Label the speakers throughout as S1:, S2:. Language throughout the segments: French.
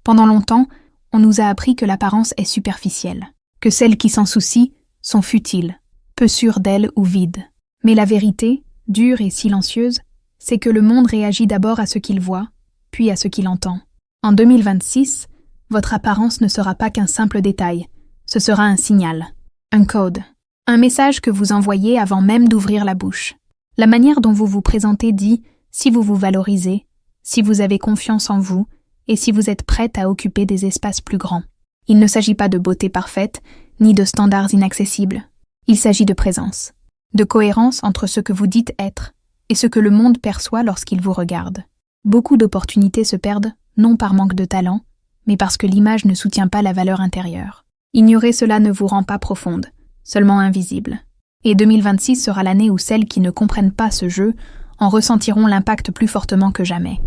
S1: Pendant longtemps, on nous a appris que l'apparence est superficielle, que celles qui s'en soucient sont futiles, peu sûres d'elles ou vides. Mais la vérité, dure et silencieuse, c'est que le monde réagit d'abord à ce qu'il voit, puis à ce qu'il entend. En 2026, votre apparence ne sera pas qu'un simple détail, ce sera un signal, un code, un message que vous envoyez avant même d'ouvrir la bouche. La manière dont vous vous présentez dit si vous vous valorisez, si vous avez confiance en vous et si vous êtes prête à occuper des espaces plus grands. Il ne s'agit pas de beauté parfaite, ni de standards inaccessibles. Il s'agit de présence, de cohérence entre ce que vous dites être et ce que le monde perçoit lorsqu'il vous regarde. Beaucoup d'opportunités se perdent, non par manque de talent, mais parce que l'image ne soutient pas la valeur intérieure. Ignorer cela ne vous rend pas profonde, seulement invisible. Et 2026 sera l'année où celles qui ne comprennent pas ce jeu en ressentiront l'impact plus fortement que jamais.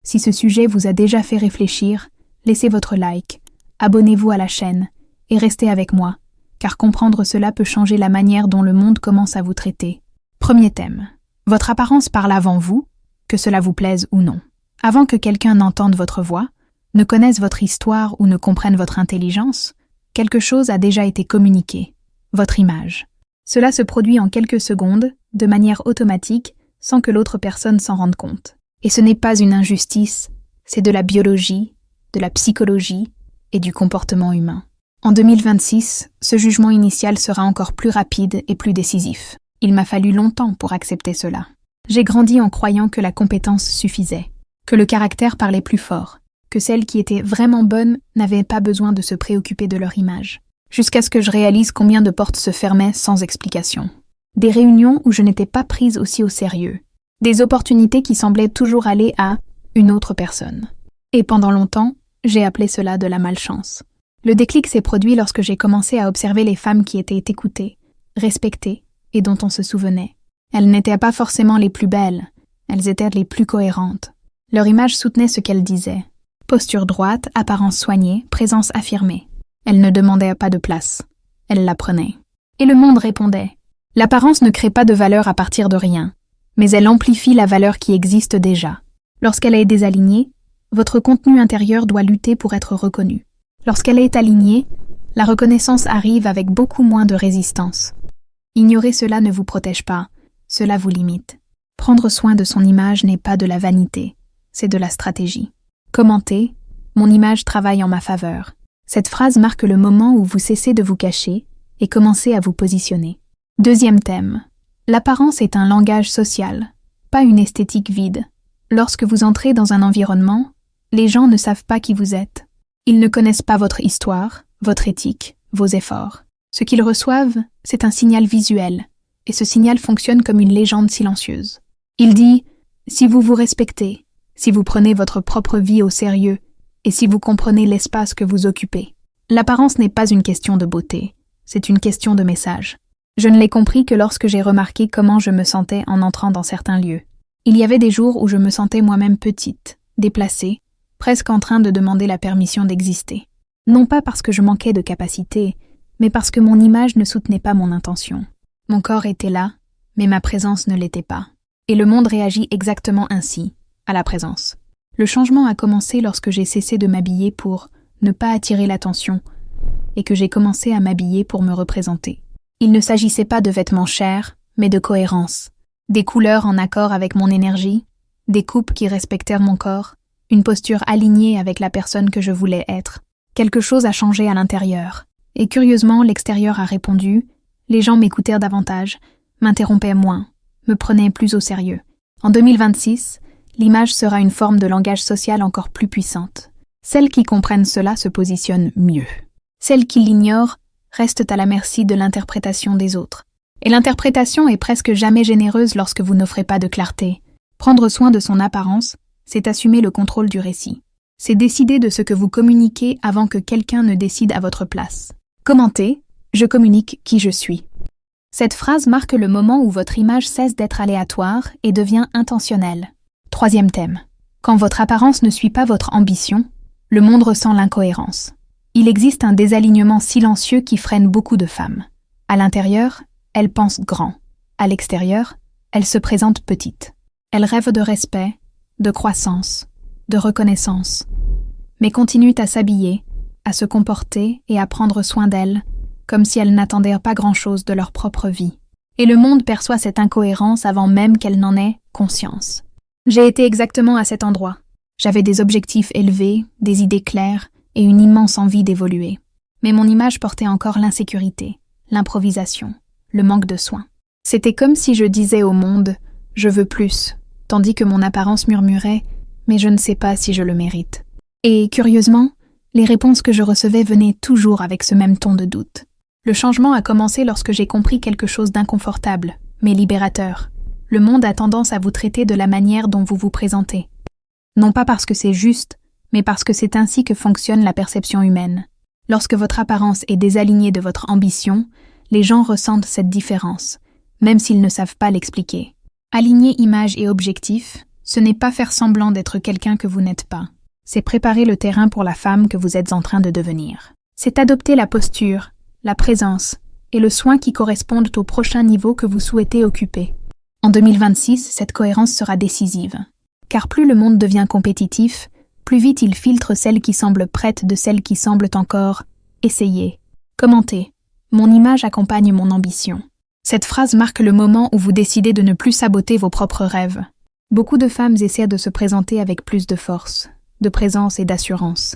S1: Si ce sujet vous a déjà fait réfléchir, laissez votre like, abonnez-vous à la chaîne et restez avec moi, car comprendre cela peut changer la manière dont le monde commence à vous traiter. Premier thème. Votre apparence parle avant vous, que cela vous plaise ou non. Avant que quelqu'un n'entende votre voix, ne connaisse votre histoire ou ne comprenne votre intelligence, quelque chose a déjà été communiqué, votre image. Cela se produit en quelques secondes, de manière automatique, sans que l'autre personne s'en rende compte. Et ce n'est pas une injustice, c'est de la biologie, de la psychologie et du comportement humain. En 2026, ce jugement initial sera encore plus rapide et plus décisif. Il m'a fallu longtemps pour accepter cela. J'ai grandi en croyant que la compétence suffisait, que le caractère parlait plus fort, que celles qui étaient vraiment bonnes n'avaient pas besoin de se préoccuper de leur image. Jusqu'à ce que je réalise combien de portes se fermaient sans explication. Des réunions où je n'étais pas prise aussi au sérieux. Des opportunités qui semblaient toujours aller à une autre personne. Et pendant longtemps, j'ai appelé cela de la malchance. Le déclic s'est produit lorsque j'ai commencé à observer les femmes qui étaient écoutées, respectées et dont on se souvenait. Elles n'étaient pas forcément les plus belles, elles étaient les plus cohérentes. Leur image soutenait ce qu'elles disaient. Posture droite, apparence soignée, présence affirmée. Elles ne demandaient pas de place, elles la prenaient. Et le monde répondait. L'apparence ne crée pas de valeur à partir de rien, mais elle amplifie la valeur qui existe déjà. Lorsqu'elle est désalignée, votre contenu intérieur doit lutter pour être reconnu. Lorsqu'elle est alignée, la reconnaissance arrive avec beaucoup moins de résistance. Ignorer cela ne vous protège pas, cela vous limite. Prendre soin de son image n'est pas de la vanité, c'est de la stratégie. Commentez, mon image travaille en ma faveur. Cette phrase marque le moment où vous cessez de vous cacher et commencez à vous positionner. Deuxième thème. L'apparence est un langage social, pas une esthétique vide. Lorsque vous entrez dans un environnement, les gens ne savent pas qui vous êtes. Ils ne connaissent pas votre histoire, votre éthique, vos efforts. Ce qu'ils reçoivent, c'est un signal visuel, et ce signal fonctionne comme une légende silencieuse. Il dit « Si vous vous respectez, si vous prenez votre propre vie au sérieux, et si vous comprenez l'espace que vous occupez. » L'apparence n'est pas une question de beauté, c'est une question de message. Je ne l'ai compris que lorsque j'ai remarqué comment je me sentais en entrant dans certains lieux. Il y avait des jours où je me sentais moi-même petite, déplacée, presque en train de demander la permission d'exister. Non pas parce que je manquais de capacité, mais parce que mon image ne soutenait pas mon intention. Mon corps était là, mais ma présence ne l'était pas. Et le monde réagit exactement ainsi, à la présence. Le changement a commencé lorsque j'ai cessé de m'habiller pour ne pas attirer l'attention et que j'ai commencé à m'habiller pour me représenter. Il ne s'agissait pas de vêtements chers, mais de cohérence. Des couleurs en accord avec mon énergie, des coupes qui respectèrent mon corps, une posture alignée avec la personne que je voulais être. Quelque chose a changé à l'intérieur. Et curieusement, l'extérieur a répondu, les gens m'écoutèrent davantage, m'interrompaient moins, me prenaient plus au sérieux. En 2026, l'image sera une forme de langage social encore plus puissante. Celles qui comprennent cela se positionnent mieux. Celles qui l'ignorent restent à la merci de l'interprétation des autres. Et l'interprétation est presque jamais généreuse lorsque vous n'offrez pas de clarté. Prendre soin de son apparence, c'est assumer le contrôle du récit. C'est décider de ce que vous communiquez avant que quelqu'un ne décide à votre place. Commentez, je communique qui je suis. Cette phrase marque le moment où votre image cesse d'être aléatoire et devient intentionnelle. Troisième thème. Quand votre apparence ne suit pas votre ambition, le monde ressent l'incohérence. Il existe un désalignement silencieux qui freine beaucoup de femmes. À l'intérieur, elles pensent grand. À l'extérieur, elles se présentent petites. Elles rêvent de respect, de croissance, de reconnaissance. mais continuent à s'habiller, à se comporter et à prendre soin d'elles, comme si elles n'attendaient pas grand-chose de leur propre vie. Et le monde perçoit cette incohérence avant même qu'elle n'en ait conscience. J'ai été exactement à cet endroit. J'avais des objectifs élevés, des idées claires et une immense envie d'évoluer. Mais mon image portait encore l'insécurité, l'improvisation, le manque de soins. C'était comme si je disais au monde « je veux plus », tandis que mon apparence murmurait « mais je ne sais pas si je le mérite ». Et curieusement, les réponses que je recevais venaient toujours avec ce même ton de doute. Le changement a commencé lorsque j'ai compris quelque chose d'inconfortable, mais libérateur. Le monde a tendance à vous traiter de la manière dont vous vous présentez. Non pas parce que c'est juste, mais parce que c'est ainsi que fonctionne la perception humaine. Lorsque votre apparence est désalignée de votre ambition, les gens ressentent cette différence, même s'ils ne savent pas l'expliquer. Aligner image et objectif, ce n'est pas faire semblant d'être quelqu'un que vous n'êtes pas. C'est préparer le terrain pour la femme que vous êtes en train de devenir. C'est adopter la posture, la présence et le soin qui correspondent au prochain niveau que vous souhaitez occuper. En 2026, cette cohérence sera décisive. Car plus le monde devient compétitif, plus vite il filtre celles qui semblent prêtes de celles qui semblent encore essayer. Commentez. Mon image accompagne mon ambition. Cette phrase marque le moment où vous décidez de ne plus saboter vos propres rêves. Beaucoup de femmes essaient de se présenter avec plus de force, de présence et d'assurance,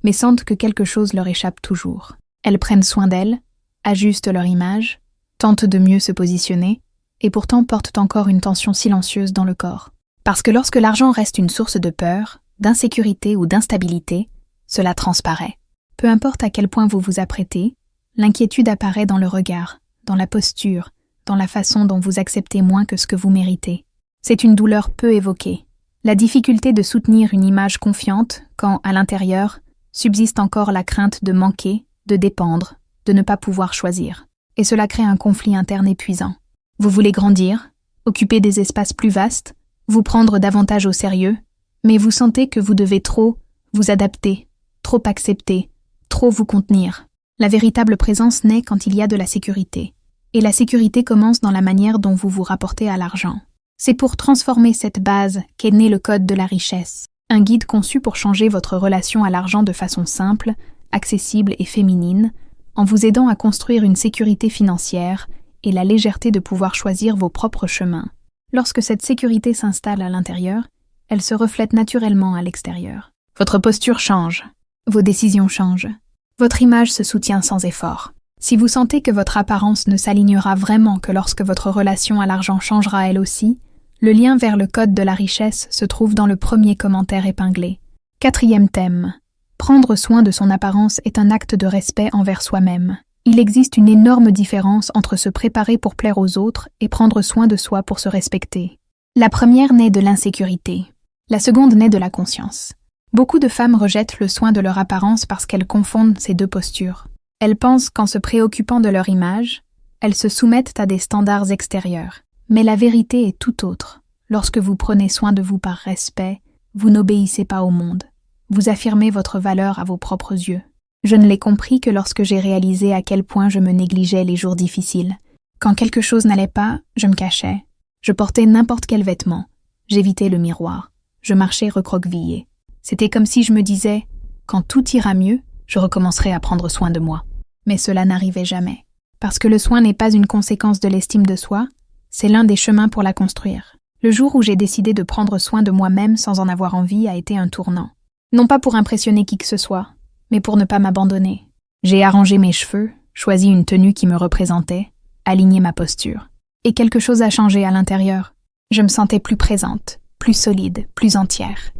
S1: mais sentent que quelque chose leur échappe toujours. Elles prennent soin d'elles, ajustent leur image, tentent de mieux se positionner, et pourtant portent encore une tension silencieuse dans le corps. Parce que lorsque l'argent reste une source de peur, d'insécurité ou d'instabilité, cela transparaît. Peu importe à quel point vous vous apprêtez, l'inquiétude apparaît dans le regard, dans la posture, dans la façon dont vous acceptez moins que ce que vous méritez. C'est une douleur peu évoquée. La difficulté de soutenir une image confiante quand, à l'intérieur, subsiste encore la crainte de manquer, de dépendre, de ne pas pouvoir choisir. Et cela crée un conflit interne épuisant. Vous voulez grandir, occuper des espaces plus vastes, vous prendre davantage au sérieux, mais vous sentez que vous devez trop vous adapter, trop accepter, trop vous contenir. La véritable présence naît quand il y a de la sécurité. Et la sécurité commence dans la manière dont vous vous rapportez à l'argent. C'est pour transformer cette base qu'est né le Code de la richesse, un guide conçu pour changer votre relation à l'argent de façon simple, accessible et féminine, en vous aidant à construire une sécurité financière et la légèreté de pouvoir choisir vos propres chemins. Lorsque cette sécurité s'installe à l'intérieur, elle se reflète naturellement à l'extérieur. Votre posture change, vos décisions changent, votre image se soutient sans effort. Si vous sentez que votre apparence ne s'alignera vraiment que lorsque votre relation à l'argent changera elle aussi, le lien vers le code de la richesse se trouve dans le premier commentaire épinglé. 4e thème. Prendre soin de son apparence est un acte de respect envers soi-même. Il existe une énorme différence entre se préparer pour plaire aux autres et prendre soin de soi pour se respecter. La première naît de l'insécurité. La seconde naît de la conscience. Beaucoup de femmes rejettent le soin de leur apparence parce qu'elles confondent ces deux postures. Elles pensent qu'en se préoccupant de leur image, elles se soumettent à des standards extérieurs. Mais la vérité est tout autre. Lorsque vous prenez soin de vous par respect, vous n'obéissez pas au monde. Vous affirmez votre valeur à vos propres yeux. Je ne l'ai compris que lorsque j'ai réalisé à quel point je me négligeais les jours difficiles. Quand quelque chose n'allait pas, je me cachais. Je portais n'importe quel vêtement. J'évitais le miroir. Je marchais recroquevillée. C'était comme si je me disais « quand tout ira mieux, je recommencerai à prendre soin de moi ». Mais cela n'arrivait jamais. Parce que le soin n'est pas une conséquence de l'estime de soi, c'est l'un des chemins pour la construire. Le jour où j'ai décidé de prendre soin de moi-même sans en avoir envie a été un tournant. Non pas pour impressionner qui que ce soit, mais pour ne pas m'abandonner. J'ai arrangé mes cheveux, choisi une tenue qui me représentait, aligné ma posture. Et quelque chose a changé à l'intérieur. Je me sentais plus présente, plus solide, plus entière.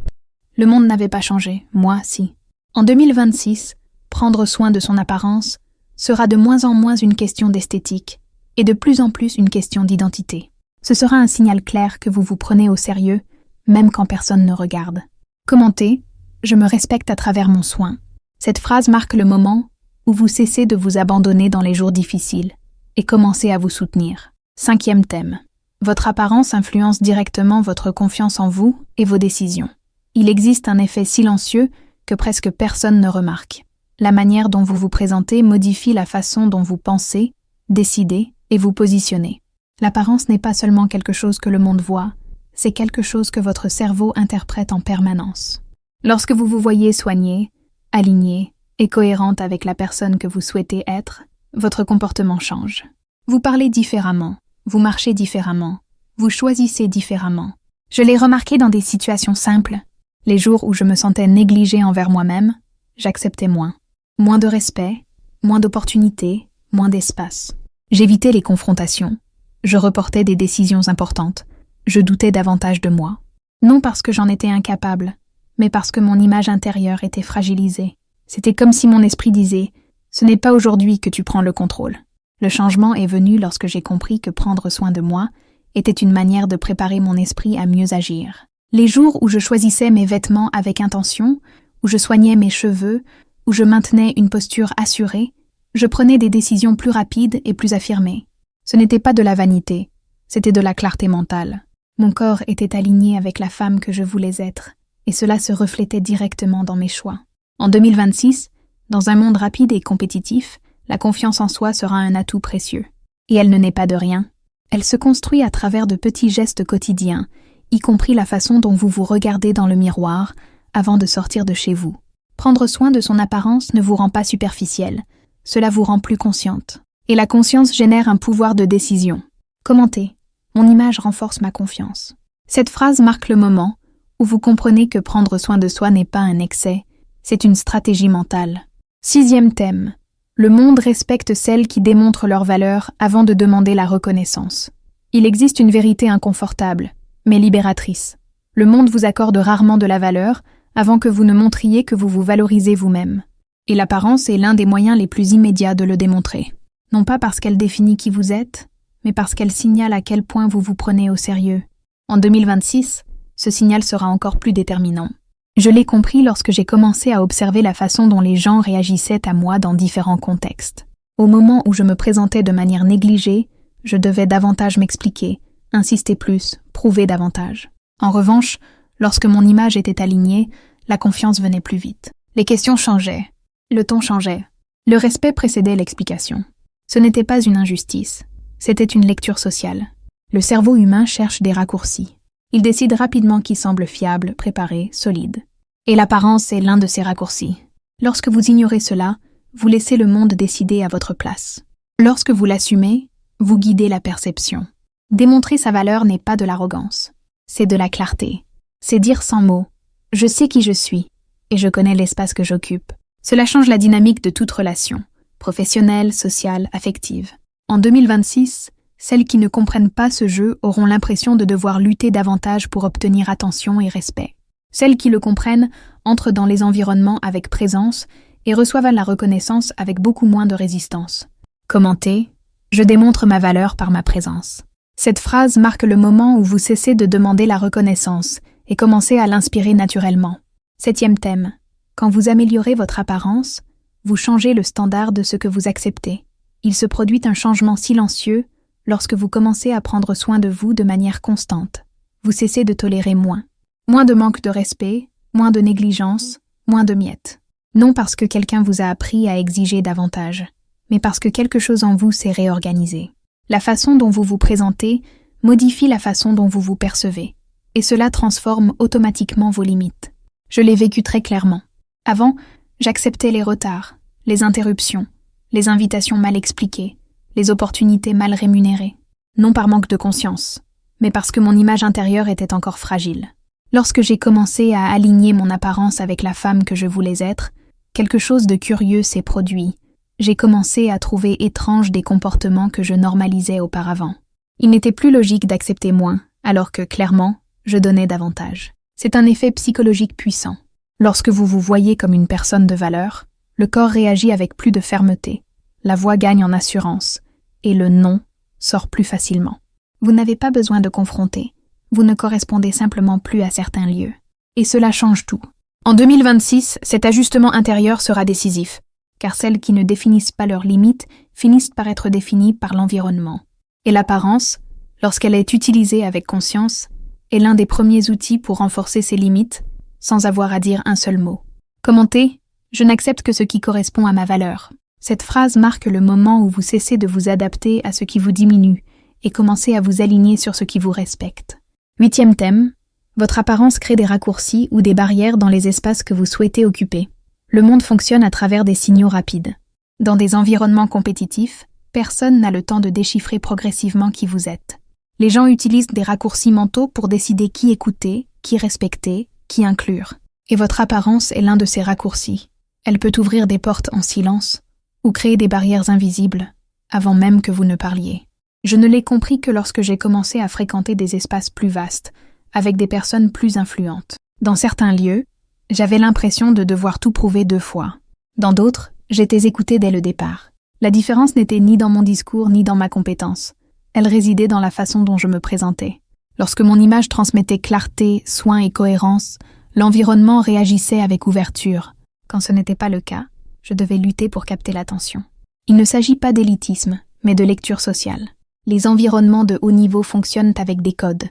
S1: Le monde n'avait pas changé, moi si. En 2026, prendre soin de son apparence sera de moins en moins une question d'esthétique et de plus en plus une question d'identité. Ce sera un signal clair que vous vous prenez au sérieux, même quand personne ne regarde. Commentez « Je me respecte à travers mon soin ». Cette phrase marque le moment où vous cessez de vous abandonner dans les jours difficiles et commencez à vous soutenir. 5e thème. Votre apparence influence directement votre confiance en vous et vos décisions. Il existe un effet silencieux que presque personne ne remarque. La manière dont vous vous présentez modifie la façon dont vous pensez, décidez et vous positionnez. L'apparence n'est pas seulement quelque chose que le monde voit, c'est quelque chose que votre cerveau interprète en permanence. Lorsque vous vous voyez soignée, alignée et cohérente avec la personne que vous souhaitez être, votre comportement change. Vous parlez différemment, vous marchez différemment, vous choisissez différemment. Je l'ai remarqué dans des situations simples. Les jours où je me sentais négligée envers moi-même, j'acceptais moins. Moins de respect, moins d'opportunités, moins d'espace. J'évitais les confrontations. Je reportais des décisions importantes. Je doutais davantage de moi. Non parce que j'en étais incapable, mais parce que mon image intérieure était fragilisée. C'était comme si mon esprit disait « Ce n'est pas aujourd'hui que tu prends le contrôle ». Le changement est venu lorsque j'ai compris que prendre soin de moi était une manière de préparer mon esprit à mieux agir. Les jours où je choisissais mes vêtements avec intention, où je soignais mes cheveux, où je maintenais une posture assurée, je prenais des décisions plus rapides et plus affirmées. Ce n'était pas de la vanité, c'était de la clarté mentale. Mon corps était aligné avec la femme que je voulais être, et cela se reflétait directement dans mes choix. En 2026, dans un monde rapide et compétitif, la confiance en soi sera un atout précieux. Et elle ne naît pas de rien. Elle se construit à travers de petits gestes quotidiens, y compris la façon dont vous vous regardez dans le miroir avant de sortir de chez vous. Prendre soin de son apparence ne vous rend pas superficielle, cela vous rend plus consciente. Et la conscience génère un pouvoir de décision. Commentez. Mon image renforce ma confiance. Cette phrase marque le moment où vous comprenez que prendre soin de soi n'est pas un excès, c'est une stratégie mentale. 6e thème. Le monde respecte celles qui démontrent leur valeur avant de demander la reconnaissance. Il existe une vérité inconfortable, mais libératrice. Le monde vous accorde rarement de la valeur avant que vous ne montriez que vous vous valorisez vous-même. Et l'apparence est l'un des moyens les plus immédiats de le démontrer. Non pas parce qu'elle définit qui vous êtes, mais parce qu'elle signale à quel point vous vous prenez au sérieux. En 2026, ce signal sera encore plus déterminant. Je l'ai compris lorsque j'ai commencé à observer la façon dont les gens réagissaient à moi dans différents contextes. Au moment où je me présentais de manière négligée, je devais davantage m'expliquer, insister plus, prouver davantage. En revanche, lorsque mon image était alignée, la confiance venait plus vite. Les questions changeaient, le ton changeait. Le respect précédait l'explication. Ce n'était pas une injustice, c'était une lecture sociale. Le cerveau humain cherche des raccourcis. Il décide rapidement qui semble fiable, préparé, solide. Et l'apparence est l'un de ces raccourcis. Lorsque vous ignorez cela, vous laissez le monde décider à votre place. Lorsque vous l'assumez, vous guidez la perception. Démontrer sa valeur n'est pas de l'arrogance. C'est de la clarté. C'est dire sans mots « Je sais qui je suis et je connais l'espace que j'occupe ». Cela change la dynamique de toute relation, professionnelle, sociale, affective. En 2026, celles qui ne comprennent pas ce jeu auront l'impression de devoir lutter davantage pour obtenir attention et respect. Celles qui le comprennent entrent dans les environnements avec présence et reçoivent la reconnaissance avec beaucoup moins de résistance. Commentez « Je démontre ma valeur par ma présence ». Cette phrase marque le moment où vous cessez de demander la reconnaissance et commencez à l'inspirer naturellement. 7e thème. Quand vous améliorez votre apparence, vous changez le standard de ce que vous acceptez. Il se produit un changement silencieux lorsque vous commencez à prendre soin de vous de manière constante. Vous cessez de tolérer moins. Moins de manque de respect, moins de négligence, moins de miettes. Non parce que quelqu'un vous a appris à exiger davantage, mais parce que quelque chose en vous s'est réorganisé. La façon dont vous vous présentez modifie la façon dont vous vous percevez, et cela transforme automatiquement vos limites. Je l'ai vécu très clairement. Avant, j'acceptais les retards, les interruptions, les invitations mal expliquées, les opportunités mal rémunérées. Non par manque de conscience, mais parce que mon image intérieure était encore fragile. Lorsque j'ai commencé à aligner mon apparence avec la femme que je voulais être, quelque chose de curieux s'est produit. J'ai commencé à trouver étranges des comportements que je normalisais auparavant. Il n'était plus logique d'accepter moins, alors que, clairement, je donnais davantage. C'est un effet psychologique puissant. Lorsque vous vous voyez comme une personne de valeur, le corps réagit avec plus de fermeté, la voix gagne en assurance, et le non sort plus facilement. Vous n'avez pas besoin de confronter, vous ne correspondez simplement plus à certains lieux. Et cela change tout. En 2026, cet ajustement intérieur sera décisif, car celles qui ne définissent pas leurs limites finissent par être définies par l'environnement. Et l'apparence, lorsqu'elle est utilisée avec conscience, est l'un des premiers outils pour renforcer ses limites, sans avoir à dire un seul mot. Commentez « Je n'accepte que ce qui correspond à ma valeur ». Cette phrase marque le moment où vous cessez de vous adapter à ce qui vous diminue et commencez à vous aligner sur ce qui vous respecte. 8e thème, Votre apparence crée des raccourcis ou des barrières dans les espaces que vous souhaitez occuper. Le monde fonctionne à travers des signaux rapides. Dans des environnements compétitifs, personne n'a le temps de déchiffrer progressivement qui vous êtes. Les gens utilisent des raccourcis mentaux pour décider qui écouter, qui respecter, qui inclure. Et votre apparence est l'un de ces raccourcis. Elle peut ouvrir des portes en silence ou créer des barrières invisibles avant même que vous ne parliez. Je ne l'ai compris que lorsque j'ai commencé à fréquenter des espaces plus vastes, avec des personnes plus influentes. Dans certains lieux, j'avais l'impression de devoir tout prouver 2 fois. Dans d'autres, j'étais écoutée dès le départ. La différence n'était ni dans mon discours ni dans ma compétence. Elle résidait dans la façon dont je me présentais. Lorsque mon image transmettait clarté, soin et cohérence, l'environnement réagissait avec ouverture. Quand ce n'était pas le cas, je devais lutter pour capter l'attention. Il ne s'agit pas d'élitisme, mais de lecture sociale. Les environnements de haut niveau fonctionnent avec des codes.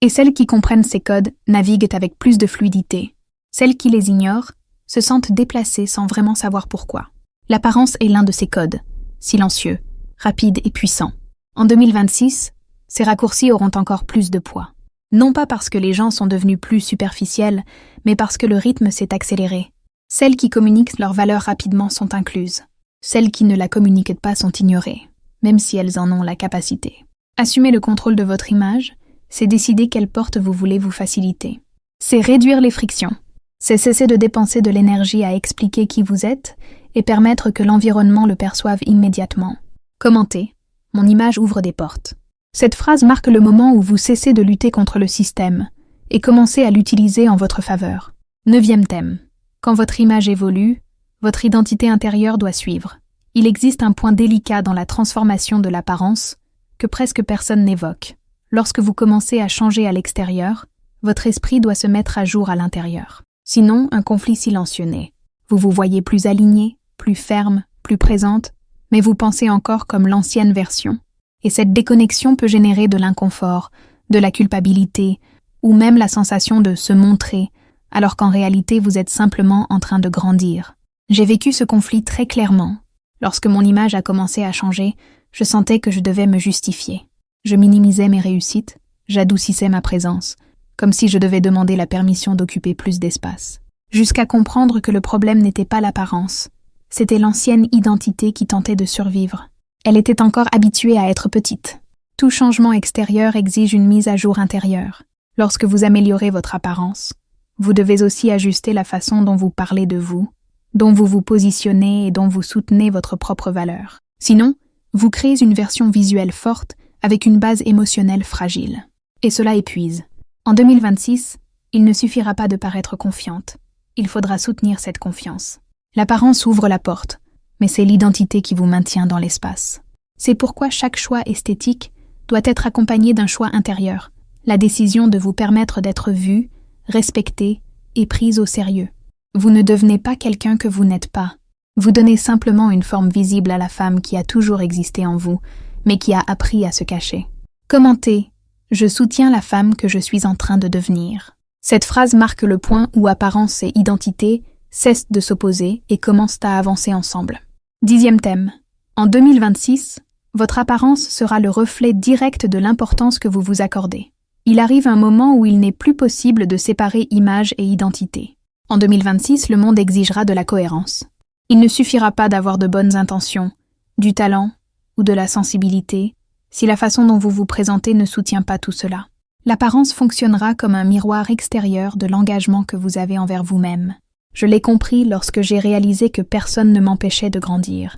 S1: Et celles qui comprennent ces codes naviguent avec plus de fluidité. Celles qui les ignorent se sentent déplacées sans vraiment savoir pourquoi. L'apparence est l'un de ces codes, silencieux, rapide et puissant. En 2026, ces raccourcis auront encore plus de poids. Non pas parce que les gens sont devenus plus superficiels, mais parce que le rythme s'est accéléré. Celles qui communiquent leurs valeurs rapidement sont incluses. Celles qui ne la communiquent pas sont ignorées, même si elles en ont la capacité. Assumer le contrôle de votre image, c'est décider quelle porte vous voulez vous faciliter. C'est réduire les frictions. C'est cesser de dépenser de l'énergie à expliquer qui vous êtes et permettre que l'environnement le perçoive immédiatement. Commentez. Mon image ouvre des portes. Cette phrase marque le moment où vous cessez de lutter contre le système et commencez à l'utiliser en votre faveur. 9e thème. Quand votre image évolue, votre identité intérieure doit suivre. Il existe un point délicat dans la transformation de l'apparence que presque personne n'évoque. Lorsque vous commencez à changer à l'extérieur, votre esprit doit se mettre à jour à l'intérieur. Sinon, un conflit silencieux naît. Vous vous voyez plus alignée, plus ferme, plus présente, mais vous pensez encore comme l'ancienne version. Et cette déconnexion peut générer de l'inconfort, de la culpabilité, ou même la sensation de se montrer, alors qu'en réalité vous êtes simplement en train de grandir. J'ai vécu ce conflit très clairement. Lorsque mon image a commencé à changer, je sentais que je devais me justifier. Je minimisais mes réussites, j'adoucissais ma présence, comme si je devais demander la permission d'occuper plus d'espace. Jusqu'à comprendre que le problème n'était pas l'apparence, c'était l'ancienne identité qui tentait de survivre. Elle était encore habituée à être petite. Tout changement extérieur exige une mise à jour intérieure. Lorsque vous améliorez votre apparence, vous devez aussi ajuster la façon dont vous parlez de vous, dont vous vous positionnez et dont vous soutenez votre propre valeur. Sinon, vous créez une version visuelle forte avec une base émotionnelle fragile. Et cela épuise. En 2026, il ne suffira pas de paraître confiante. Il faudra soutenir cette confiance. L'apparence ouvre la porte, mais c'est l'identité qui vous maintient dans l'espace. C'est pourquoi chaque choix esthétique doit être accompagné d'un choix intérieur, la décision de vous permettre d'être vu, respecté et prise au sérieux. Vous ne devenez pas quelqu'un que vous n'êtes pas. Vous donnez simplement une forme visible à la femme qui a toujours existé en vous, mais qui a appris à se cacher. Commentez « Je soutiens la femme que je suis en train de devenir ». Cette phrase marque le point où apparence et identité cessent de s'opposer et commencent à avancer ensemble. 10e thème. En 2026, votre apparence sera le reflet direct de l'importance que vous vous accordez. Il arrive un moment où il n'est plus possible de séparer image et identité. En 2026, le monde exigera de la cohérence. Il ne suffira pas d'avoir de bonnes intentions, du talent ou de la sensibilité si la façon dont vous vous présentez ne soutient pas tout cela. L'apparence fonctionnera comme un miroir extérieur de l'engagement que vous avez envers vous-même. Je l'ai compris lorsque j'ai réalisé que personne ne m'empêchait de grandir.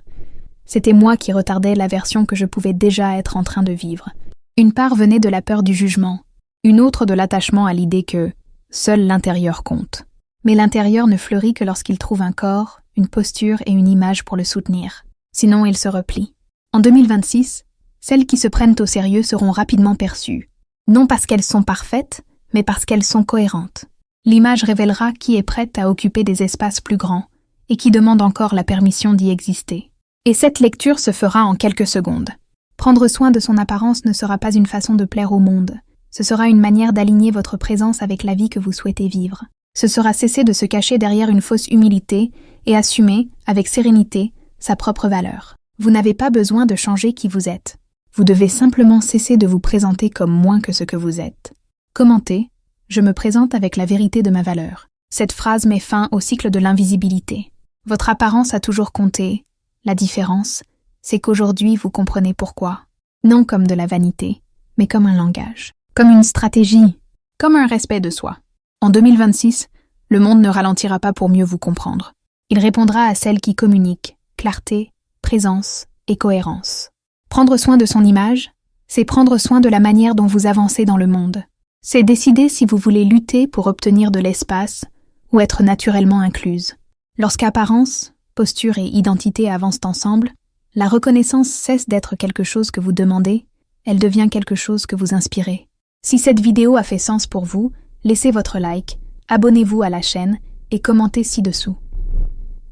S1: C'était moi qui retardais la version que je pouvais déjà être en train de vivre. Une part venait de la peur du jugement, une autre de l'attachement à l'idée que seul l'intérieur compte. Mais l'intérieur ne fleurit que lorsqu'il trouve un corps, une posture et une image pour le soutenir. Sinon, il se replie. En 2026, celles qui se prennent au sérieux seront rapidement perçues. Non parce qu'elles sont parfaites, mais parce qu'elles sont cohérentes. L'image révélera qui est prête à occuper des espaces plus grands et qui demande encore la permission d'y exister. Et cette lecture se fera en quelques secondes. Prendre soin de son apparence ne sera pas une façon de plaire au monde. Ce sera une manière d'aligner votre présence avec la vie que vous souhaitez vivre. Ce sera cesser de se cacher derrière une fausse humilité et assumer, avec sérénité, sa propre valeur. Vous n'avez pas besoin de changer qui vous êtes. Vous devez simplement cesser de vous présenter comme moins que ce que vous êtes. Commentez. Je me présente avec la vérité de ma valeur. Cette phrase met fin au cycle de l'invisibilité. Votre apparence a toujours compté. La différence, c'est qu'aujourd'hui vous comprenez pourquoi. Non comme de la vanité, mais comme un langage, comme une stratégie, comme un respect de soi. En 2026, le monde ne ralentira pas pour mieux vous comprendre. Il répondra à celle qui communique, clarté, présence et cohérence. Prendre soin de son image, c'est prendre soin de la manière dont vous avancez dans le monde. C'est décider si vous voulez lutter pour obtenir de l'espace ou être naturellement incluse. Lorsqu'apparence, posture et identité avancent ensemble, la reconnaissance cesse d'être quelque chose que vous demandez, elle devient quelque chose que vous inspirez. Si cette vidéo a fait sens pour vous, laissez votre like, abonnez-vous à la chaîne et commentez ci-dessous.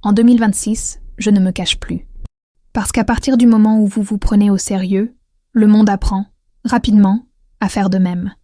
S1: En 2026, je ne me cache plus. Parce qu'à partir du moment où vous vous prenez au sérieux, le monde apprend, rapidement, à faire de même.